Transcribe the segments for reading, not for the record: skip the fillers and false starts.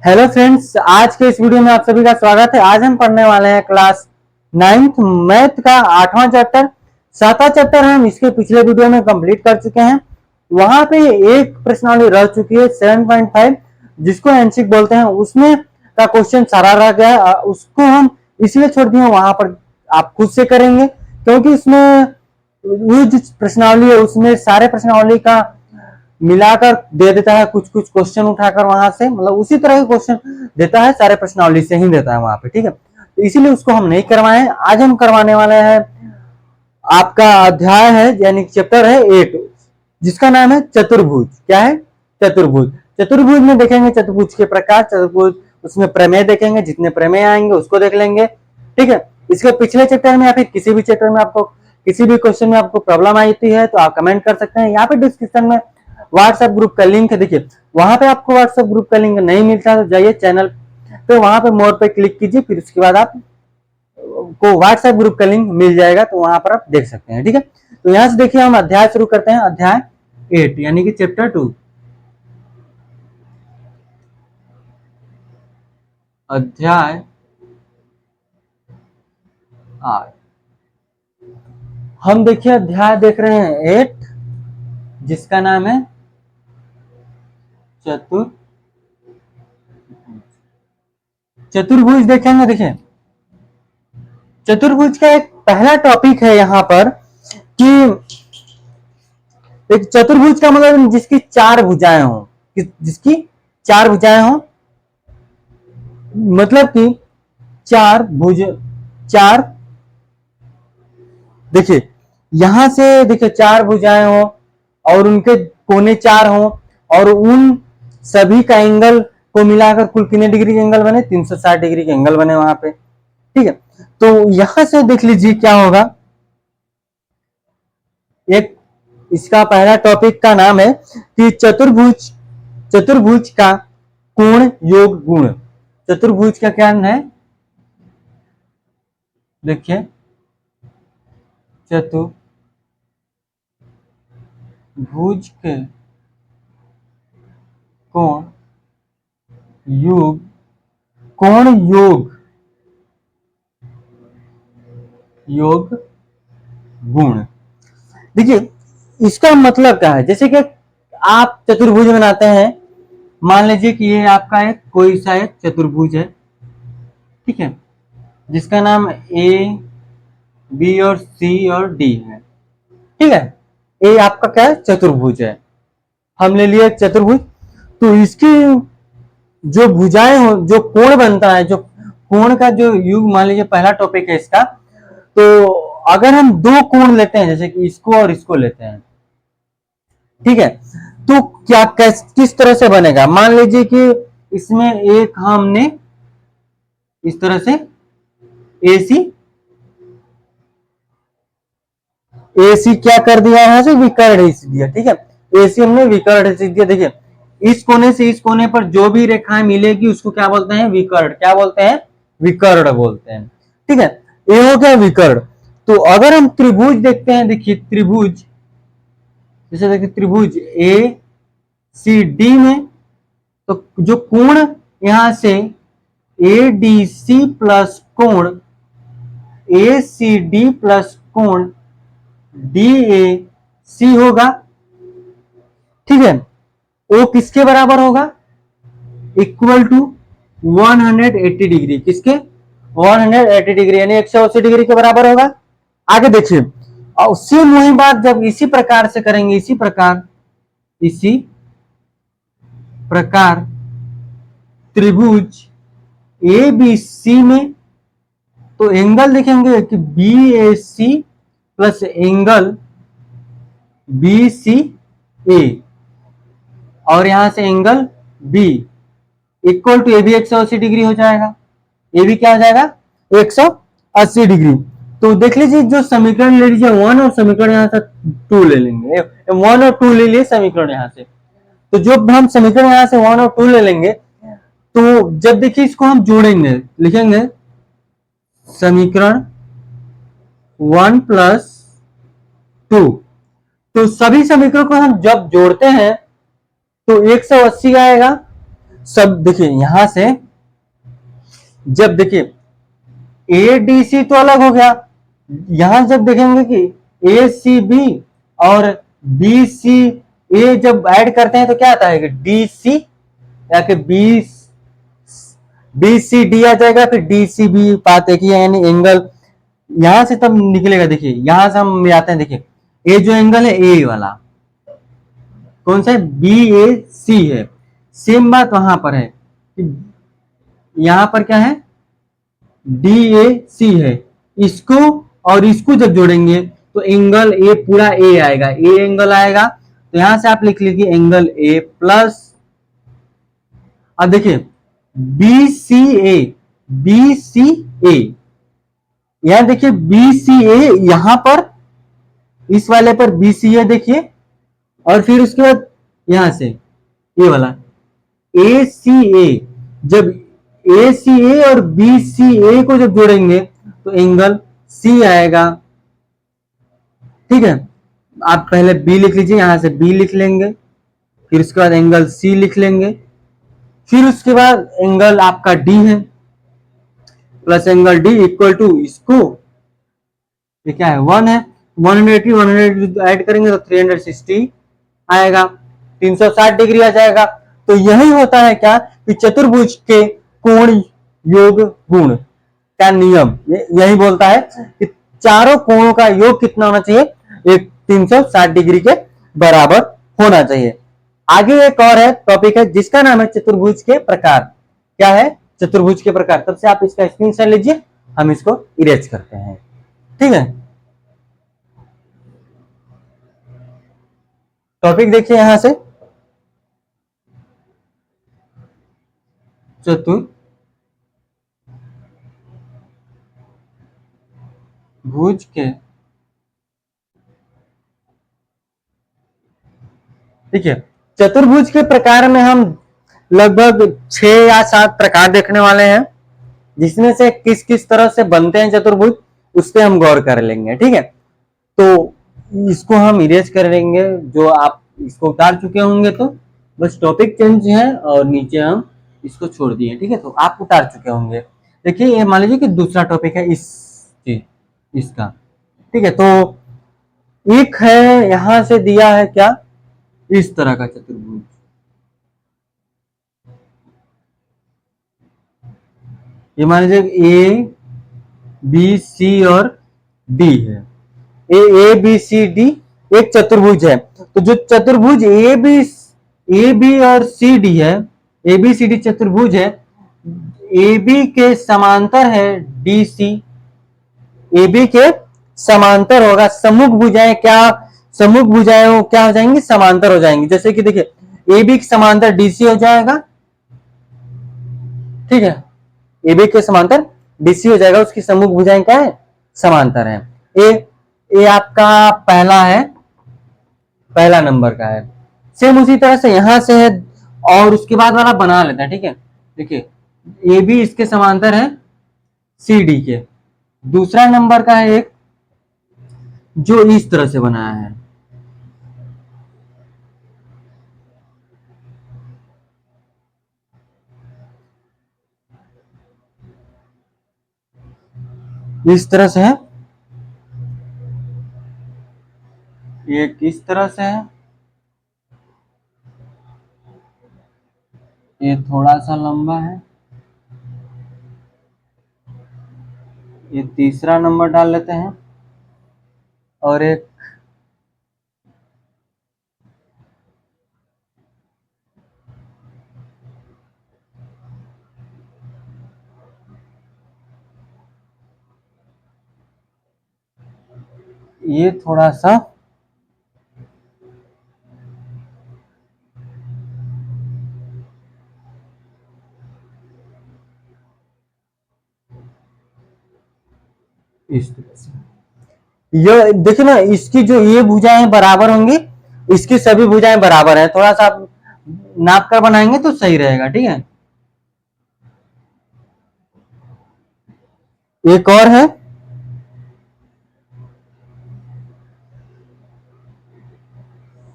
Hello friends, आज के इस वीडियो में आप सभी का स्वागत है। आज हम पढ़ने वाले हैं क्लास 9th मैथ का 8वां चैप्टर। 7वां चैप्टर हम इसके पिछले वीडियो में कंप्लीट कर चुके हैं। वहां पे एक प्रश्नावली रह चुकी है 7.5, जिसको एमसीक्यू बोलते हैं। उसमें का क्वेश्चन सारा रह गया है, उसको हम इसलिए छोड़ दिए। वहां पर आप खुद से करेंगे, क्योंकि उसमें वो जो प्रश्नावली है उसमें सारे प्रश्नावली का मिलाकर दे देता है। कुछ कुछ क्वेश्चन उठाकर वहां से, मतलब उसी तरह के क्वेश्चन देता है, सारे प्रश्नावली से ही देता है वहां पे। ठीक है, तो इसीलिए उसको हम नहीं करवाए। आज हम करवाने वाले हैं, आपका अध्याय है यानी चैप्टर है 8, जिसका नाम है चतुर्भुज। क्या है? चतुर्भुज। चतुर्भुज में देखेंगे चतुर्भुज के प्रकार, चतुर्भुज उसमें प्रमेय देखेंगे, जितने प्रमेय आएंगे उसको देख लेंगे। ठीक है, इसके पिछले चैप्टर में या फिर किसी भी चैप्टर में आपको किसी भी क्वेश्चन में आपको प्रॉब्लम आई है तो आप कमेंट कर सकते हैं। यहाँ पे डिस्क्रिप्शन में व्हाट्सएप ग्रुप का लिंक है। देखिए, वहां पे आपको व्हाट्सएप ग्रुप का लिंक नहीं मिलता तो जाइए चैनल पे, वहां पे मोर पे क्लिक कीजिए, फिर उसके बाद आप को व्हाट्सएप ग्रुप का लिंक मिल जाएगा, तो वहां पर आप देख सकते हैं। ठीक है, तो यहां से देखिए हम अध्याय शुरू करते हैं। अध्याय 8 यानी कि चैप्टर 2। अध्याय 8 हम देखिए अध्याय देख रहे हैं 8, जिसका नाम है चतुर्भुज। चतुर्भुज देखेंगे। देखिए, चतुर्भुज का एक पहला टॉपिक है यहाँ पर कि एक चतुर्भुज का मतलब जिसकी चार भुजाएं हो, जिसकी चार भुजाएं हो, मतलब कि चार भुज, चार, देखिए यहां से देखिए चार भुजाएं हो और उनके कोने चार हो, और उन सभी का एंगल को मिलाकर कुल कितने डिग्री के एंगल बने? 360 डिग्री के एंगल बने वहां पे। ठीक है, तो यहां से देख लीजिए क्या होगा। एक इसका पहला टॉपिक का नाम है कि चतुर्भुज, चतुर्भुज का कोण योग गुण। चतुर्भुज का क्या है? देखिए, चतुर्भुज के कोण योग, कोण योग, योग गुण। देखिए, इसका मतलब क्या है? जैसे कि आप चतुर्भुज बनाते हैं, मान लीजिए कि ये आपका एक कोई सा एक चतुर्भुज है। ठीक है, जिसका नाम ए, बी और सी और डी है। ठीक है, ये आपका क्या है? चतुर्भुज है। हम ले लिए चतुर्भुज, तो इसकी जो भुजाएं हो, जो कोण बनता है, जो कोण का जो युग, मान लीजिए पहला टॉपिक है इसका, तो अगर हम दो कोण लेते हैं, जैसे कि इसको और इसको लेते हैं, ठीक है, तो क्या किस तरह से बनेगा? मान लीजिए कि इसमें एक हमने इस तरह से एसी, एसी क्या कर दिया? यहां से विकर्ण हिस्स दिया। ठीक है, एसी हमने विकर्ण हिस्स दिया। देखिए, इस कोने से इस कोने पर जो भी रेखाएं मिलेगी उसको क्या बोलते हैं? विकर्ण। क्या बोलते हैं? विकर्ण बोलते हैं। ठीक है, ये हो गया विकर्ण। तो अगर हम त्रिभुज देखते हैं, देखिए त्रिभुज, जैसे देखिए त्रिभुज ए सी डी में, तो जो कोण यहां से ए डी सी प्लस कोण ए सी डी प्लस कोण डी ए सी होगा। ठीक है, वो किसके बराबर होगा? Equal to 180 degree. किसके? 180 डिग्री यानी 180 डिग्री के बराबर होगा। आगे देखिए, और सेम वही बात जब इसी प्रकार से करेंगे, इसी प्रकार त्रिभुज ए बी सी में, तो एंगल देखेंगे कि B A C plus angle B C A, और यहां से angle B equal to A भी 180 डिग्री हो जाएगा। ये भी क्या हो जाएगा? 180 डिग्री। तो देख लीजिए, जो समीकरण ले लीजिए 1 और समीकरण यहां से 2 ले लेंगे। 1 और 2 ले लिए समीकरण यहां से, तो जो हम समीकरण यहां से 1 और 2 ले लेंगे, तो जब देखिए इसको हम जोड़ेंगे, लिखेंगे समीकरण 1 प्लस 2, तो सभी समीकरण को हम जब जोड़ते हैं तो 180 आएगा। सब देखिए यहां से, जब देखिए ए डी सी तो अलग हो गया, यहां जब देखेंगे कि ए सी बी और बी सी ए जब ऐड करते हैं तो क्या आता है कि डी सी या कि बी सी डी आ जाएगा, फिर डी सी बी पाते कि यानी एंगल यहां से तब निकलेगा। देखिए यहां से हम मिलाते हैं, देखिए ये जो एंगल है ए वाला कौन सा है, बी ए सी है। सेम बात वहां पर है, यहां पर क्या है, डी ए सी है। इसको और इसको जब जोड़ेंगे तो एंगल ए पूरा ए आएगा, ए एंगल आएगा, तो यहां से आप लिख लीजिए एंगल ए प्लस, अब देखिए बी सी ए, बी सी ए, यहां देखिए बी सी ए, यहां पर इस वाले पर बी सी ए देखिए, और फिर उसके बाद यहां से ये वाला ए सी ए, जब ए सी ए और बी सी ए को जब जोड़ेंगे तो एंगल सी आएगा। ठीक है, आप पहले बी लिख लीजिए, यहां से बी लिख लेंगे, फिर उसके बाद एंगल सी लिख लेंगे, फिर उसके बाद एंगल आपका डी है, plus angle D equal to इसको, ये क्या है 1 है, 180 180 ऐड करेंगे तो 360 आएगा, 360 डिग्री आ जाएगा। तो यही होता है क्या कि चतुर्भुज के कोण योग गुण का नियम यही बोलता है कि चारों कोणों का योग कितना होना चाहिए, एक 360 डिग्री के बराबर होना चाहिए। आगे एक और है टॉपिक है जिसका नाम है चतुर्भुज के प्रकार। क्या है, चतुर्भुज के प्रकार। तब से आप इसका स्क्रीनशॉट लीजिए, हम इसको इरेज करते हैं। ठीक है, टॉपिक देखिए यहां से, चतुर्भुज के, ठीक है, चतुर्भुज के प्रकार में हम लगभग 6 या 7 प्रकार देखने वाले हैं, जिसमें से किस किस तरह से बनते हैं चतुर्भुज उस पर हम गौर कर लेंगे। ठीक है, तो इसको हम इरेज कर लेंगे, जो आप इसको उतार चुके होंगे तो बस टॉपिक चेंज है और नीचे हम इसको छोड़ दिए। ठीक है, तो आप उतार चुके होंगे। देखिए ये मान लीजिए कि दूसरा टॉपिक है इसका। ठीक है, तो एक है यहां से दिया है क्या, इस तरह का चतुर्भुज, ये मान लीजिए ए बी सी और डी है, ए बी सी डी एक चतुर्भुज है। तो जो चतुर्भुज ए बी और सी डी है, ए बी सी डी चतुर्भुज है, ए बी के समांतर है डी सी, ए बी के समांतर होगा, सम्मुख भुजाएं क्या, सम्मुख भुजाएं क्या हो जाएंगी, समांतर हो जाएंगी। जैसे कि देखिए ए बी के समांतर डी सी हो जाएगा। ठीक है, ए बी के समांतर डीसी हो जाएगा, उसकी सम्मुख भुजाएं क्या है, समांतर है। ए आपका पहला है, पहला नंबर का है। सेम उसी तरह से यहां से है, और उसके बाद वाला बना लेते हैं। ठीक है, देखिए ए बी इसके समांतर है सी डी के, दूसरा नंबर का है एक जो इस तरह से बनाया है, इस तरह से है, ये किस तरह से है, ये थोड़ा सा लंबा है, ये तीसरा नंबर डाल लेते हैं, और एक ये थोड़ा सा इस तरह से, ये देखिए ना, इसकी जो ये भुजाएं बराबर होंगी, इसकी सभी भुजाएं बराबर है, थोड़ा सा आप नाप कर बनाएंगे तो सही रहेगा। ठीक है, एक और है,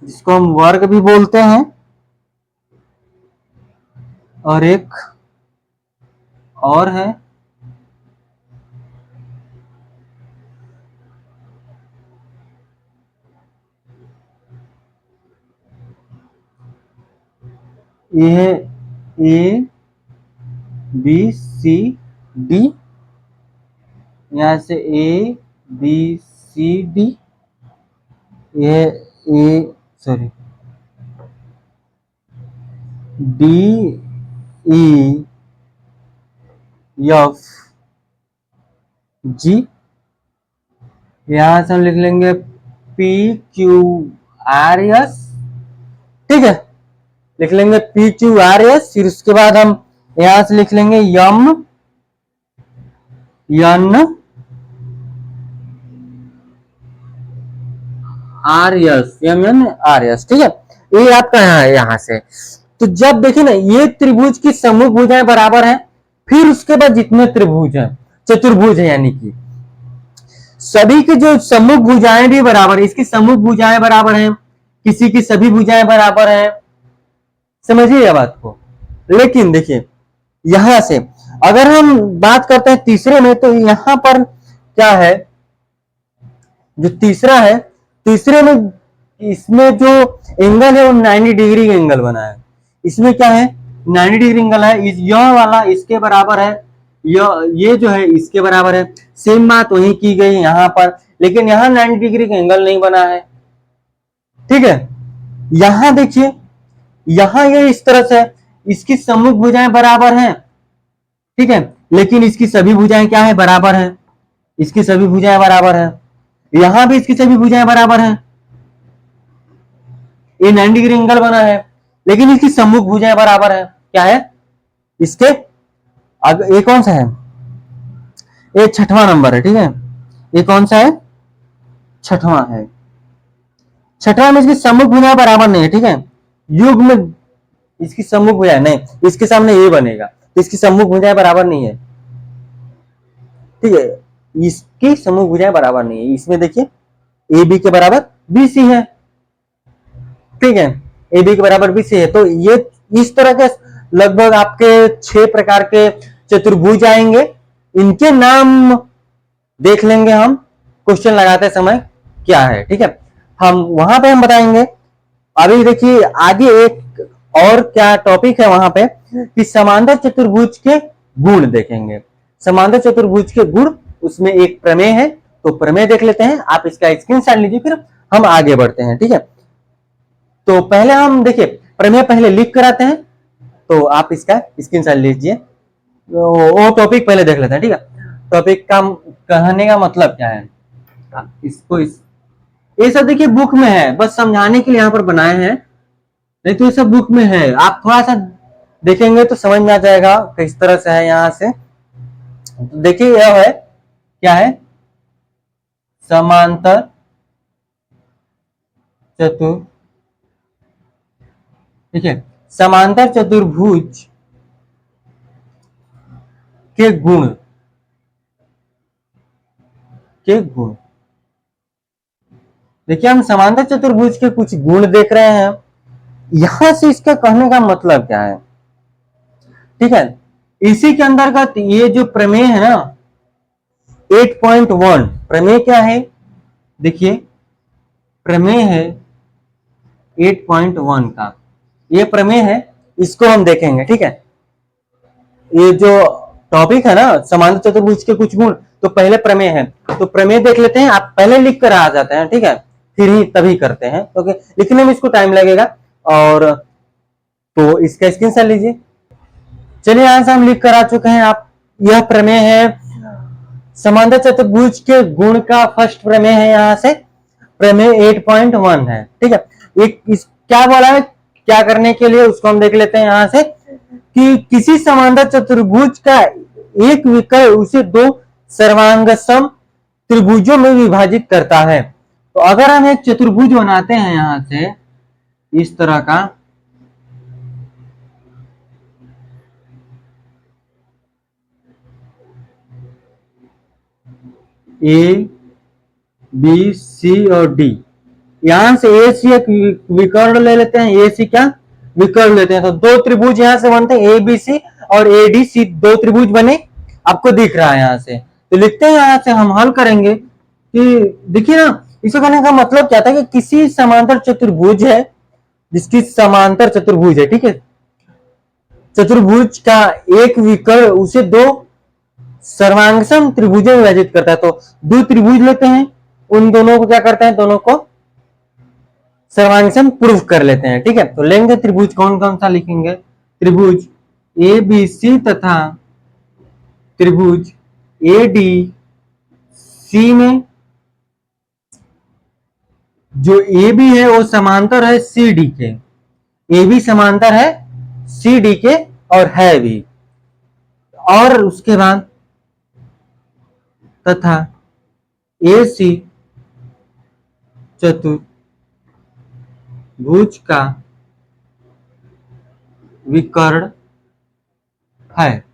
जिसको हम वर्ग भी बोलते हैं, और एक और है, ये है ए बी सी डी, यहां से ए बी सी डी, ये A sorry D E F G, यहां से हम लिख लेंगे पी क्यू आर एस, ठीक है, लिख लेंगे पी क्यू आर एस। फिर उसके बाद हम यहां से लिख लेंगे M N R S, M N R S, ठीक है। ये आपका है यहां से। तो जब देखिए ना, ये त्रिभुज की सम्मुख भुजाएं बराबर हैं, फिर उसके बाद जितने त्रिभुज हैं, चतुर्भुज है, यानी कि सभी की जो सम्मुख भुजाएं भी बराबर है, इसकी सम्मुख भुजाएं बराबर हैं, किसी की सभी भुजाएं बराबर हैं, समझिए बात को। लेकिन देखिए यहां से अगर हम बात करते हैं तीसरे में, तो यहां पर क्या है, जो तीसरा है, तीसरे में इसमें जो एंगल है वो 90 डिग्री का एंगल बना है। इसमें क्या है, 90 डिग्री एंगल है, यह वाला इसके बराबर है, ये जो है इसके बराबर है। सेम बात वही की गई यहां पर, लेकिन यहां 90 डिग्री का एंगल नहीं बना है, ठीक है। यहां देखिए, यहां ये इस तरह से इसकी सम्मुख भुजाएं बराबर हैं, ठीक है, लेकिन इसकी सभी भुजाएं क्या है, बराबर हैं, इसकी सभी भुजाएं बराबर हैं। यहां भी इसकी सभी भुजाएं बराबर हैं, ये 90 डिग्री एंगल बना है, लेकिन इसकी सम्मुख भुजाएं बराबर है, क्या है इसके, ये कौन सा है, ये छठवां नंबर है, ठीक है, ये कौन सा है, छठवां है। छठवां में इसकी सम्मुख भुजाएं बराबर नहीं है, ठीक है, युग्म में इसकी सम्मुख भुजाएं नहीं, इसके सामने ये बनेगा, तो इसकी सम्मुख भुजाएं बराबर नहीं है, ठीक है, इसकी सम्मुख भुजाएं बराबर नहीं है। इसमें देखिए ए बी के बराबर बी सी है, ठीक है, ए बी के बराबर बी सी है। तो ये इस तरह के लगभग आपके 6 प्रकार के चतुर्भुज आएंगे, इनके नाम देख लेंगे हम क्वेश्चन लगाते समय क्या है, ठीक है, हम वहां पे हम बताएंगे। अभी देखिए आगे एक और क्या टॉपिक है वहां पे, कि समांतर चतुर्भुज के गुण देखेंगे, समांतर चतुर्भुज के गुण, उसमें एक प्रमेय है, तो प्रमेय देख लेते हैं, आप इसका स्क्रीनशॉट लीजिए, फिर हम आगे बढ़ते हैं, ठीक है। तो पहले हम देखिए प्रमेय पहले लिख कर आते हैं, तो आप इसका स्क्रीनशॉट लीजिए, वो टॉपिक पहले देख लेते हैं, ठीक है। टॉपिक का कहने का मतलब क्या है, इसको ये सब देखिए बुक में है, बस समझाने के लिए यहाँ पर बनाए हैं, नहीं तो ये सब बुक में है, आप थोड़ा सा देखेंगे तो समझ में आ जाएगा किस तरह से है। यहां से देखिए यह है, क्या है, समांतर चतुर्भुज, ठीक है, समांतर चतुर्भुज के गुण, के गुण, देखिए हम समांतर चतुर्भुज के कुछ गुण देख रहे हैं, यहां से इसका कहने का मतलब क्या है, ठीक है। इसी के अंतर्गत ये जो प्रमेय है ना 8.1, प्रमेय क्या है, देखिए प्रमेय है 8.1 का, ये प्रमेय है, इसको हम देखेंगे, ठीक है। ये जो टॉपिक है ना समांतर चतुर्भुज के कुछ गुण, तो पहले प्रमेय है, तो प्रमेय देख लेते हैं, आप पहले लिख कर आ जाते हैं, ठीक है, फिर ही तभी करते हैं, ओके, लिखने में इसको टाइम लगेगा, और तो इसका स्क्रीनशॉट लीजिए। चलिए यहां से हम लिख कर आ चुके हैं, आप, यह प्रमेय है समांतर चतुर्भुज के गुण का फर्स्ट प्रमेय है, यहां से प्रमेय 8.1 है, ठीक है। एक क्या बोला है, क्या करने के लिए उसको हम देख लेते हैं यहां से, कि किसी समांतर चतुर्भुज का एक विकर्ण उसे 2 सर्वांगसम त्रिभुजों में विभाजित करता है। तो अगर हम एक चतुर्भुज बनाते हैं यहां से इस तरह का, ए बी सी और डी, यहां से ए सी एक विकर्ण ले लेते हैं, ए सी क्या विकर्ण लेते हैं। तो दो त्रिभुज यहां से बनते हैं, ए बी सी और ए डी सी, दो त्रिभुज बने, आपको दिख रहा है यहां से। तो लिखते हैं, यहां से हम हल करेंगे कि देखिए ना, इसको कहने का मतलब क्या था कि किसी समांतर चतुर्भुज है, जिसकी समांतर चतुर्भुज है, ठीक है, चतुर्भुज का एक विकर्ण उसे दो सर्वांगसम त्रिभुजों में विभाजित करता है। तो दो त्रिभुज लेते हैं, उन दोनों को क्या करते हैं, दोनों को सर्वांगसम प्रूव कर लेते हैं, ठीक है। तो लेंगे त्रिभुज, कौन कौन सा लिखेंगे, त्रिभुज ए बी सी तथा त्रिभुज ए डी सी में जो ए बी है वो समांतर है सी डी के, ए बी समांतर है सी डी के और है भी। और उसके बाद तथा ए सी चतुर्भुज का विकर्ण है।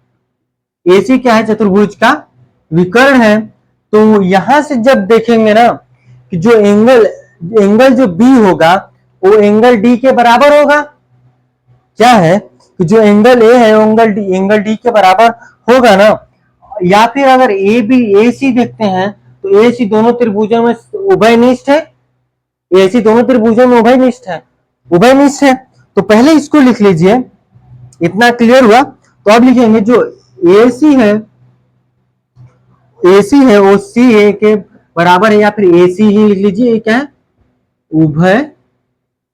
एसी क्या है, चतुर्भुज का विकर्ण है। तो यहां से जब देखेंगे ना कि जो एंगल जो बी होगा वो एंगल डी के बराबर होगा। क्या है कि जो एंगल ए है एंगल डी के बराबर होगा ना। या फिर अगर ए बी ए सी देखते हैं तो ए सी दोनों त्रिभुजों में उभयनिष्ठ है, ए सी दोनों त्रिभुजों में उभयनिष्ठ है, उभयनिष्ठ है। तो पहले इसको लिख लीजिए, इतना क्लियर हुआ। तो अब लिखेंगे जो AC है, AC है वो CA के बराबर है, या फिर AC ही लिख लीजिए, क्या है, उभयनिष्ठ।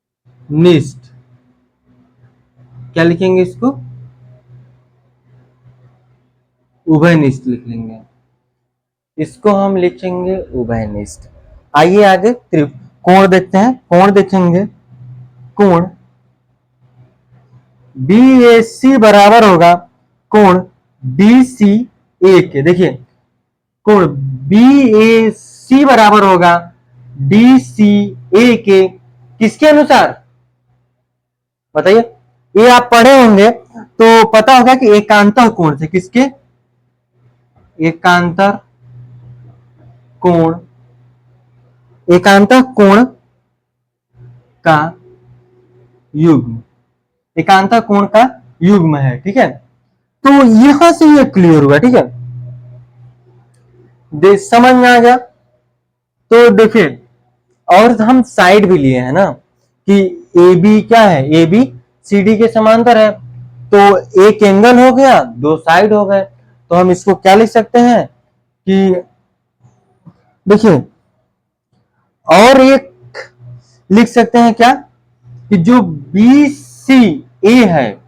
क्या लिखेंगे इसको, उभयनिष्ठ लिख लेंगे, इसको हम लिखेंगे उभयनिष्ठ। आइए आगे कोण देखते हैं, कोण देखेंगे, कोण BAC बराबर होगा कोण DCA के। देखिए कोण BAC बराबर होगा DCA के, किसके अनुसार बताइए, ये आप पढ़े होंगे तो पता होगा कि एकांतर कोण से, किसके, एकांतर कोण, एकांतर कोण का युग्म, एकांतर कोण का युग्म है, ठीक है। तो यहां से ये क्लियर हुआ, ठीक है, समझ में आ गया। तो देखिए, और हम साइड भी लिए हैं ना कि ए बी क्या है, ए बी सी डी के समांतर है। तो एक एंगल हो गया, दो साइड हो गए। तो हम इसको क्या लिख सकते हैं कि देखिए, और एक लिख सकते हैं क्या कि जो बी सी ए है,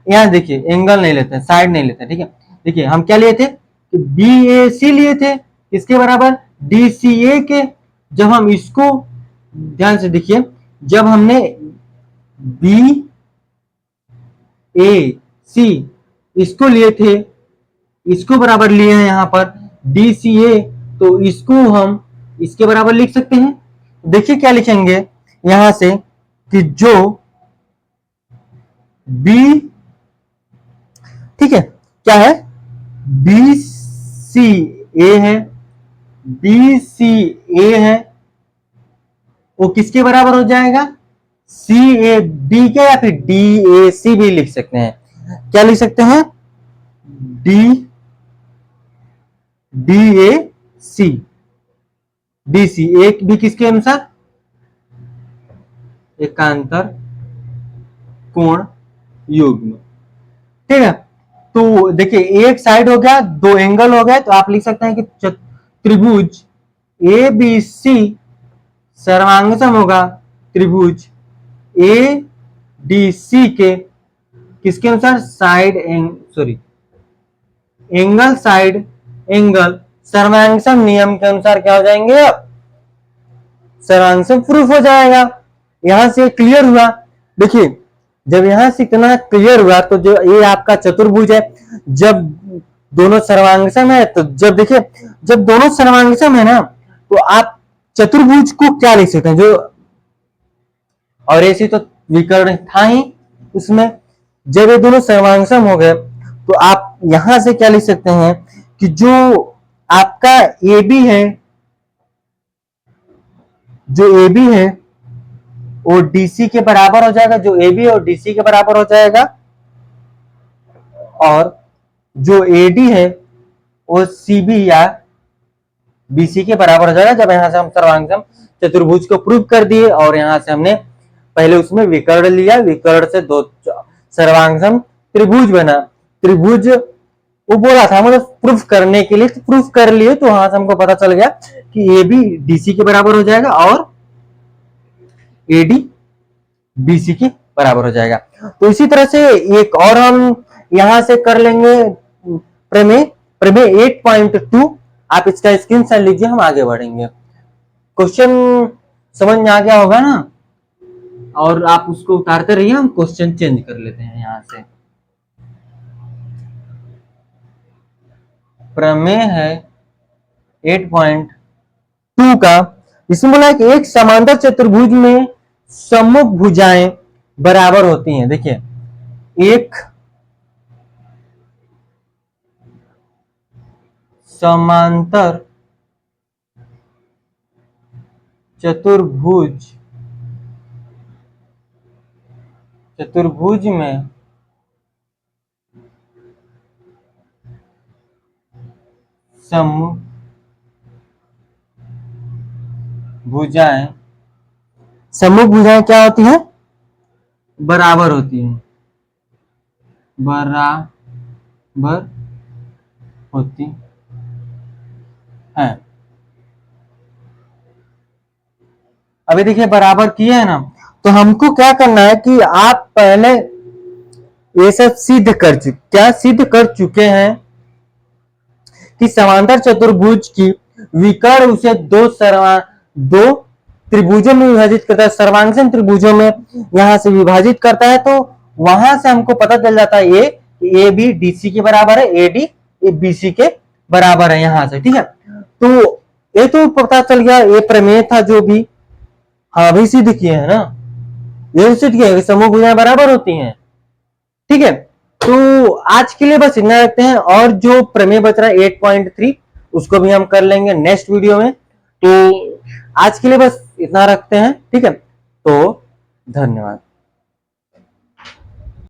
यहां देखिए एंगल नहीं लेते, साइड नहीं लेते, ठीक है। देखिए हम क्या लिए थे कि बी ए सी लिए थे, इसके बराबर डी सी ए के। जब हम इसको ध्यान से देखिए, जब हमने बी ए सी इसको लिए थे, इसको बराबर लिए हैं यहां पर डी सी ए, तो इसको हम इसके बराबर लिख सकते हैं। देखिए क्या लिखेंगे यहां से कि जो बी, ठीक है, क्या है, बी सी ए है, बी सी ए है, वो किसके बराबर हो जाएगा, सी ए बी के, या फिर डी ए सी भी लिख सकते हैं। क्या लिख सकते हैं, D D A C, D C, एक भी किसके अनुसार, एकांतर कोण युग्म, ठीक है। तो देखिए एक साइड हो गया, दो एंगल हो गए, तो आप लिख सकते हैं कि त्रिभुज ए बी सी सर्वांगसम होगा त्रिभुज ए डी सी के, किसके अनुसार, side sorry angle side angle सर्वांगसम नियम के अनुसार क्या हो जाएंगे, सर्वांगसम प्रूफ हो जाएगा। यहां से क्लियर हुआ। देखिए जब यहां से इतना क्लियर हुआ तो जो ये आपका चतुर्भुज है, जब दोनों सर्वांगसम है, तो जब देखिए जब दोनों सर्वांगसम है ना, तो आप चतुर्भुज को क्या लिख सकते हैं, जो और ऐसी तो विकर्ण था ही उसमें, जब ये दोनों सर्वांगसम हो गए तो आप यहां से क्या लिख सकते हैं कि जो आपका ए बी है, जो ए बी है वो डीसी के बराबर हो जाएगा, जो ए बी और डीसी के बराबर हो जाएगा, और जो एडी है वो सीबी या बीसी के बराबर हो जाएगा। जब यहां से हम सर्वांगसम चतुर्भुज को प्रूव कर दिए और यहां से हमने पहले उसमें विकर्ण लिया, विकर्ण से दो सर्वांगसम त्रिभुज बना। त्रिभुज वो बोला था मतलब प्रूफ करने के लिए, तो प्रूफ कर लिए, तो वहां से हमको पता चल गया कि ए बी डीसी के बराबर हो जाएगा और एडी बीसी के बराबर हो जाएगा। तो इसी तरह से एक और हम यहां से कर लेंगे प्रमेय, प्रमेय 8.2। आप इसका स्क्रीनशॉट लीजिए, हम आगे बढ़ेंगे। क्वेश्चन समझ में आ गया होगा ना, और आप उसको उतारते रहिए, हम क्वेश्चन चेंज कर लेते हैं यहां से। प्रमेय है 8.2 का, इसमें बोला कि एक समांतर चतुर्भुज में सम्मुख भुजाएं बराबर होती हैं। देखिए, एक समांतर चतुर्भुज में सम्मुख भुजाएं क्या होती हैं? बराबर होती हैं, बराबर होती हैं। अभी देखिए बराबर किए है ना, तो हमको क्या करना है कि आप पहले ये सब सिद्ध कर चुके हैं कि समांतर चतुर्भुज की विकर्ण उसे दो त्रिभुजों में विभाजित करता है, सर्वांगसम त्रिभुजों में यहां से विभाजित करता है। तो वहां से हमको पता चल जाता है ये ए बी डीसी के बराबर है, एडी बीसी के बराबर है यहां से, ठीक है। तो ये तो पता चल गया, ये प्रमेय था जो भी हाँ भी सिद्ध किए हैं ना, ये सिद्ध किया है समूह भुजाएं बराबर होती हैं, ठीक है। तो आज के लिए बस इतना रखते हैं, और जो प्रमेय बच रहा है 8.3 उसको भी हम कर लेंगे नेक्स्ट वीडियो में। तो आज के लिए बस इतना रखते हैं, ठीक है। तो धन्यवाद।